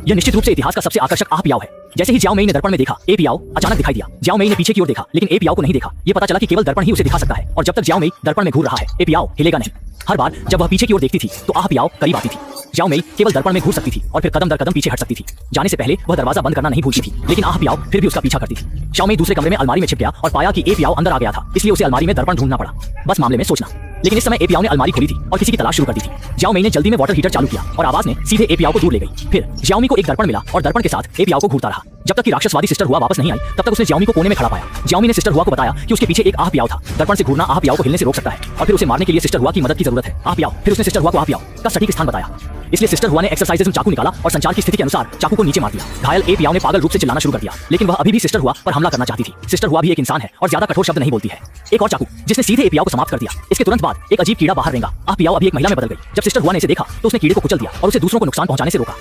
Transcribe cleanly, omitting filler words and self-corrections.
यह निश्चित रूप से इतिहास का सबसे आकर्षक आह पियाव है। जैसे ही जियाओ मेई ने दर्पण में देखा, ए पियाओ अचानक दिखाई दिया। जियाओ मेई ने पीछे की ओर देखा, लेकिन ए पियाओ को नहीं देखा। ये पता चला कि केवल दर्पण ही उसे दिखा सकता है, और जब तक जियाओ मेई दर्पण में घूर रहा है, ए पियाओ हिलेगा नहीं। हर बार जब वह पीछे की ओर देखती थी तो आह पियाओ करीब आती थी। जियाओ मेई केवल दर्पण में घूर सकती थी और फिर कदम दर कदम पीछे हट सकती थी। जाने से पहले वह दरवाजा बंद करना नहीं भूलती थी, लेकिन आह पियाओ फिर भी उसका पीछा करती थी। जियाओ मेई दूसरे कमरे में अलमारी में छिप गया और पाया कि ए पियाओ अंदर आ गया था, इसलिए उसे अलमारी में दर्पण ढूंढना पड़ा। बस मामले में सोचना। लेकिन इस समय ए पियाओ ने अलमारी खोली थी और किसी की तलाश शुरू कर दी थी। जियाओ मेई ने जल्दी में वाटर हीटर चालू किया और आवाज ने सीधे ए पियाओ को दूर ले गई। फिर जियाओ मी को एक दर्पण मिला और दर्पण के साथ ए पियाओ को घूरता रहा। जब तक कि राक्षसवादी सिस्टर हुआ वापस नहीं आई, तब तक उसने जियाओ मी को कोने में खड़ा पाया। जियाओ मी ने सिस्टर हुआ को बताया कि उसके पीछे एक आह पियाओ था। दर्पण से घूरना आह पियाओ को हिलने से रोक सकता है और फिर उसे मारने के लिए सिस्टर हुआ की मदद की जरूरत है। आह पियाओ। फिर उसने सिस्टर हुआ को आह पियाओ का सटीक स्थान बताया। इसलिए सिस्टर हुआ ने एक्सरसाइजेज में चाकू निकाला और संचार की स्थिति के अनुसार चाकू को नीचे मार दिया। घायल ए पियाओ ने पागल रूप से चिल्लाना शुरू कर दिया, लेकिन वह अभी भी सिस्टर हुआ पर हमला करना चाहती थी। सिस्टर हुआ भी एक इंसान है और ज्यादा कठोर शब्द नहीं बोलती है। एक और चाकू जिसने सीधे ए पियाओ को समाप्त कर दिया। इसके तुरंत बाद एक अजीब कीड़ा बाहर रेंगा। आह पियाओ अभी एक महिला में बदल गई। जब सिस्टर हुआ ने इसे देखा तो उसने कीड़े को कुचल दिया और उसे दूसरों को नुकसान पहुंचाने से रोका।